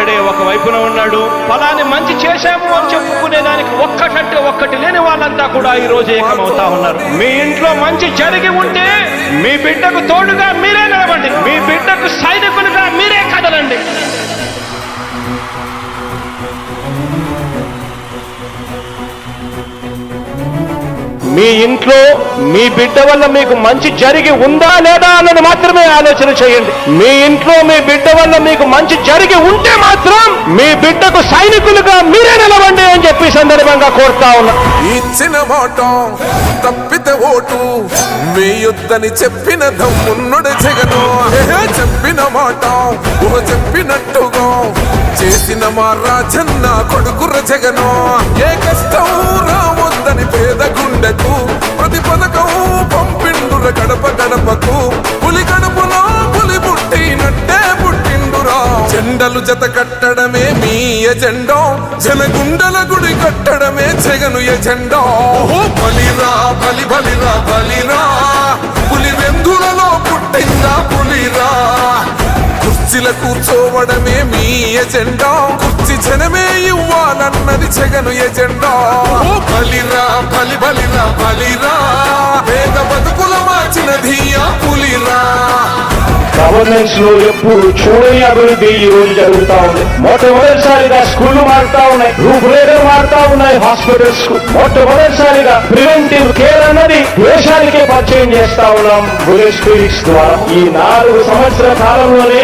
ఒక్కడే ఒక వైపున ఉన్నాడు. ఫలాన్ని మంచి చేశాము అని చెప్పుకునేదానికి ఒక్కటంటే ఒక్కటి లేని వాళ్ళంతా కూడా ఈ రోజు ఏకమవుతా ఉన్నారు. మీ ఇంట్లో మంచి జరిగి ఉంటే మీ బిడ్డకు తోడుగా మీరే నిలబండి, మీ బిడ్డకు సైనికులుగా మీరే కదలండి. మీ ఇంట్లో మీ బిడ్డ వల్ల మీకు మంచి జరిగి ఉందా లేదా అన్నది మాత్రమే ఆలోచన చేయండి. మీ ఇంట్లో మీ బిడ్డ వల్ల మీకు మంచి జరిగి ఉంటే మాత్రం మీ బిడ్డకు సైనికులుగా మీరే నిలవండి అని చెప్పి సందర్భంగా కోరుతా ఉన్నా. ఇచ్చిన మాట తప్పితే ఓటు వేయొద్దని చెప్పిన దమ్మున్నడు జగను. చెప్పిన మాట చెప్పినట్టుగా చేసిన మా రాజన్న కొడుకుర జగను. ఏ కష్టం రావద్దని పేద గుండెకు ప్రతి పథకం పంపిండుర గడప గడపకు. పులి గడపలో పులి పుట్టినట్టే పుట్టిండురా. జెండలు జత కట్టడమే మీ ఎజెండా, జనగుండల గుడి కట్టడమే జగను ఎజెండా. బలిరా బలి బలిరా బలిరా, పులి వెందులలో పుట్టిందా పులిరా. కుర్చీల కూర్చోవడమే మీ ఎజెండా, కుర్చీ జనమే ఇవ్వాలన్నది జగను ఎజెండా. బలిరా బలి బలిరా బలిరా, పేద బతుకుల మార్చినది ఆ పులిరా. గవర్నెన్స్ లో ఎప్పుడు చూడని అభివృద్ధి ఈ రోజు జరుగుతా ఉంది. మొట్టమొదటిసారిగా స్కూళ్లు మారుతా ఉన్నాయి, రూపురేఖలు మారుతా ఉన్నాయి. హాస్పిటల్స్ మొట్టమొదటిసారిగా ప్రివెంటివ్ కేర్ అన్నది దేశానికే పరిచయం చేస్తా ఉన్నాం బుల్లెట్ క్లినిక్స్ ద్వారా. ఈ 4 సంవత్సరాల కాలంలోనే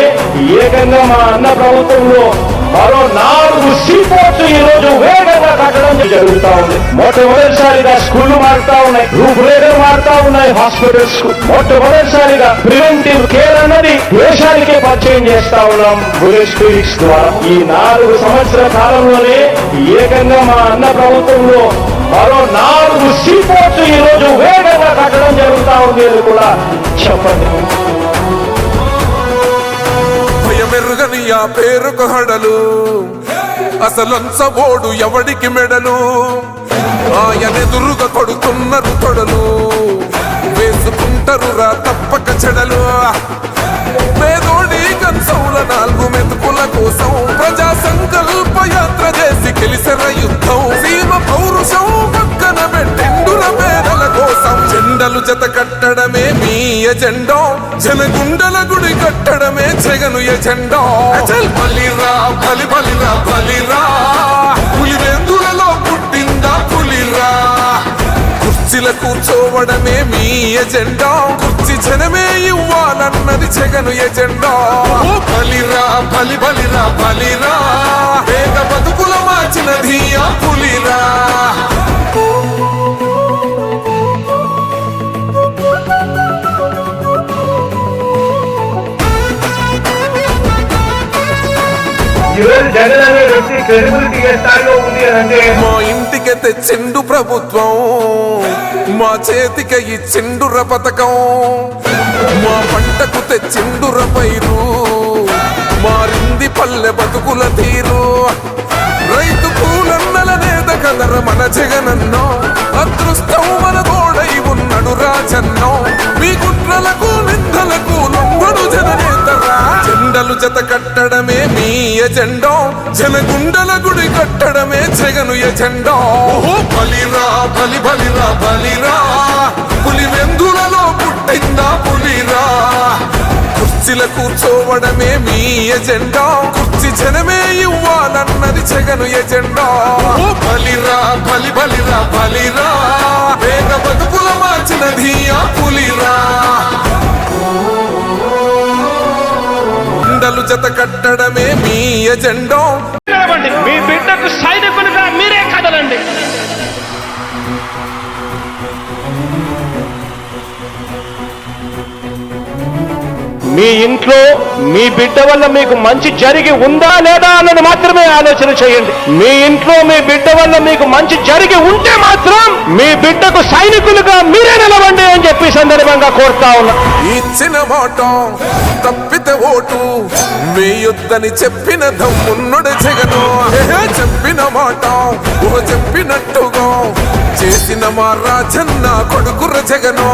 ఏకంగా మా అన్న ప్రభుత్వంలో మరో 4 సీపోర్ట్స్ ఈ రోజు వేగంగా కట్టడం జరుగుతా ఉంది. మొట్టమొదటిసారిగా స్కూళ్లు మారుతా ఉన్నాయి, రూపురేఖలు మారుతా ఉన్నాయి. హాస్పిటల్స్ మొట్టమొదటిసారిగా ప్రివెంటివ్ కేర్ అన్నది దేశానికే పరిచయం చేస్తా ఉన్నాం బుల్లెట్ క్లినిక్స్ ద్వారా. ఈ 4 సంవత్సరాల కాలంలోనే ఏకంగా మా అన్న ప్రభుత్వంలో మరో 4 సీపోర్ట్స్ ఈ రోజు వేగంగా కట్టడం జరుగుతా ఉంది అని కూడా చెప్పండి. మెరుగని ఆ పేరుకు హడలు, అసలంచబోడు ఎవడికి మెడలు. ఆయనెదురుగా కొడుతున్నారు తొడలు, వేసుకుంటారు రా తప్పక చెడలు. పేదోడి కంచౌల 4 మెతుకుల కోసం ప్రజా సంకల్ప యాత్ర చేసి గెలిసిన యుద్ధం. సీమ పౌరుషం పక్కన పెట్టిండుర పేదల కోసం. జెండలు జత కట్టడమే మీ ఎజెండా, జనగుండల గుడి కట్టడమే జగను ఎజెండా. బలిరా బలి బలిరా బలిరా, పులి వెందులలో పుట్టిందా పులిరా. కుర్చీల కూర్చోవడమే మీ ఎజెండా, కుర్చీ జనమే ఇవ్వాలన్నది జగను ఎజెండా. బలిరా బలి బలిరా బలిరా, పేద బతుకుల మార్చినది ఆ పులిరా. జగన్ అనే వ్యక్తి క్రెడిబిలిటీ ఏ స్థాయిలో ఉంది అంటే మా ఇంటికి తెచ్చిండు ప్రభుత్వం, మా చేతికి ఇచ్చిండుర పథకం. మా పంటకు తెచ్చిండుర పైరు, మారింది పల్లె బతుకుల తీరు. రైతు కూలన్నల నేత కదర మన జగనన్నో, అదృష్టం మన తోడై ఉన్నడు రాజన్నో. మీ కుట్రలకు నిందలకు లొంగడు జననేతరా. జెండలు జత కట్టడమే మీ ఎజెండా, జనగుండల గుడి కట్టడమే జగను ఎజెండా. బలిరా బలి బలిరా బలిరా, పులి వెందులలో పుట్టిందా పులిరా. కుర్చీల కూర్చోవడమే మీ ఎజెండా, కుర్చీ జనమే ఇవ్వాలన్నది జగను ఎజెండా. బలిరా బలి బలిరా బలిరా, పేద బతుకుల మార్చినది ఆ పులిరా. జెండలు జత కట్టడమే మీ ఎజెండా, మీ బిడ్డకు సైనికులుగా మీరే కదలండి. మీ ఇంట్లో మీ బిడ్డ వల్ల మీకు మంచి జరిగి ఉందా లేదా అన్నది మాత్రమే ఆలోచన చేయండి. మీ ఇంట్లో మీ బిడ్డ వల్ల మీకు మంచి జరిగి ఉంటే మాత్రం మీ బిడ్డకు సైనికులుగా మీరే నిలవండి అని చెప్పి సందర్భంగా కోరుతా ఉన్నా. ఇచ్చిన మాట తప్పితే ఓటు వేయొద్దని చెప్పిన దమ్మున్నడు జగను. చెప్పిన మాట చెప్పినట్టుగా చేసిన మా రాజన్న కొడుకుర జగను.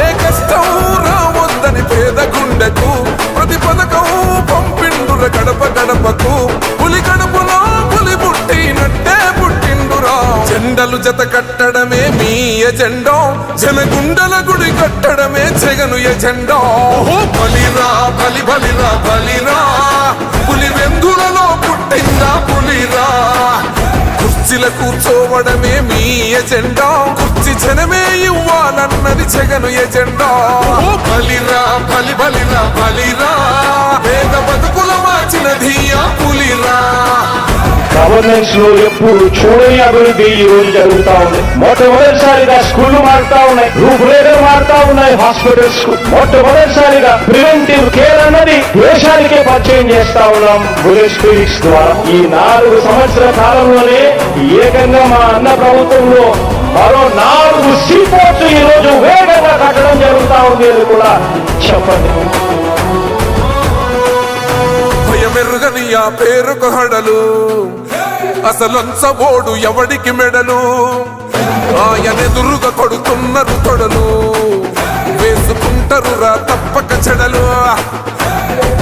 ఏ కష్టం రావద్దని పేద గుండెకు ప్రతి పథకం పంపిండుర గడప గడపకు. పులి జెండలు జత కట్టడమే మీ ఎజెండా జనగుండల గుడి కట్టడమే జగను ఎజెండా బలిరా బలి బలిరా బలిరా పులి వెందులలో పుట్టిందా పులిరా కుర్చీల కూర్చోవడమే మీ ఎజెండా కుర్చీ జనమే ఇవ్వాలన్నది జగను ఎజెండా బలిరా బలి బలిరా బలిరా పేద బతుకుల మార్చినది ఆ పులిరా గవర్నెన్స్ లో ఎప్పుడు చూడని అభివృద్ధి ఈ రోజు జరుగుతా ఉంది. మొట్టమొదటిసారిగా స్కూళ్లు మారుతా ఉన్నాయి, రూపురేఖలు మారుతా ఉన్నాయి, హాస్పిటల్స్ మొట్టమొదటిసారిగా ప్రివెంటివ్ కేర్ అన్నది దేశానికే పరిచయం చేస్తా ఉన్నాం బుల్లెట్ క్లినిక్స్ ద్వారా. ఈ 4 సంవత్సరాల కాలంలోనే ఏకంగా మా అన్న ప్రభుత్వంలో మరో 4 సీపోర్ట్స్ ఈ రోజు వేగంగా కట్టడం జరుగుతా ఉంది అని కూడా చెప్పండి. భయమెరుగని ఆ పేరుకు హడలు అసలంచబోడు ఎవడికి మెడలు ఆయనెదురుగా కొడుతున్నారు తొడలు వేసుకుంటారు రా తప్పక చెడలు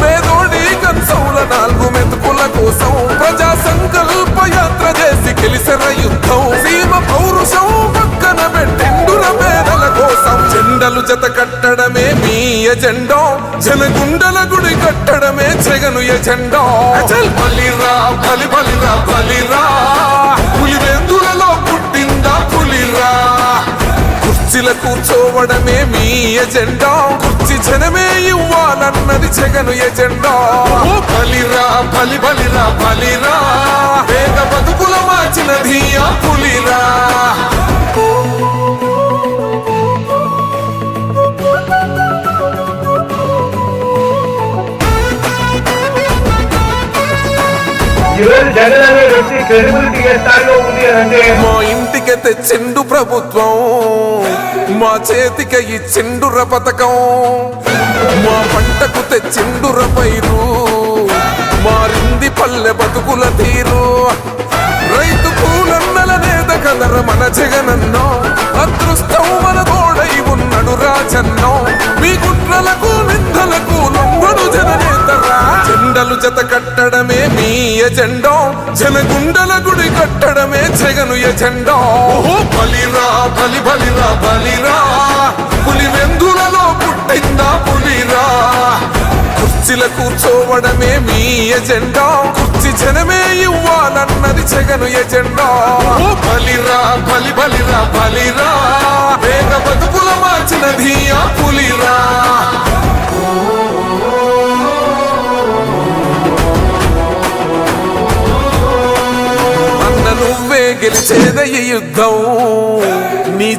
పేదోడి కంచంల 4 మెతుకుల కోసం ప్రజా సంకల్ప యాత్ర చేసి గెలిసిన యుద్ధం సీమ పౌరుషం పక్కన పెట్టిండుర పేదల కోసం జెండలు జత కట్టడమే మీ ఎజెండా జనగుండల గుడి కట్టడమే జగను ఎజెండా బలిరా బలి బలిరా బలిరా పులి వెందులలో పుట్టిందా పులిరా కుర్చీల కూర్చోవడమే మీ ఎజెండా కుర్చీ జనమే ఇవ్వాలన్నది జగను ఎజెండా బలిరా బలి బలిరా బలిరా పేద బతుకుల మార్చినది ఆ పులిరా ఈరోజు జగన్ అనే వ్యక్తి క్రెడిబిలిటీ ఏ స్థాయిలో ఉంది అంటే మా ఇంటికి తెచ్చిండు ప్రభుత్వం మా చేతికి ఇచ్చిండుర పథకం మా పంటకు తెచ్చిండుర పైరు మారింది పల్లె బతుకుల తీరు రైతు కూలన్నల నేత కదర మన జగనన్నో అదృష్టం మన తోడై ఉన్నడు రాజన్నో మీ కుట్రలకు నిందలకు లొంగడు జననేతరా జెండలు జత కట్టడమే మీ ఎజెండా జనగుండల గుడి కట్టడమే జగను ఎజెండా బలిరా బలి బలిరా బలిరా పులి వెందులలో పుట్టిందా పులిరా కుర్చీల కూర్చోవడమే మీ ఎజెండా కుర్చీ జనమే ఇవ్వాలన్నది జగను ఎజెండా బలిరా బలి బలిరా బలిరా పేద బతుకుల మార్చినది ఆ పులిరా అన్న నువ్వే గెలిచేద ఈ యుద్ధం నీ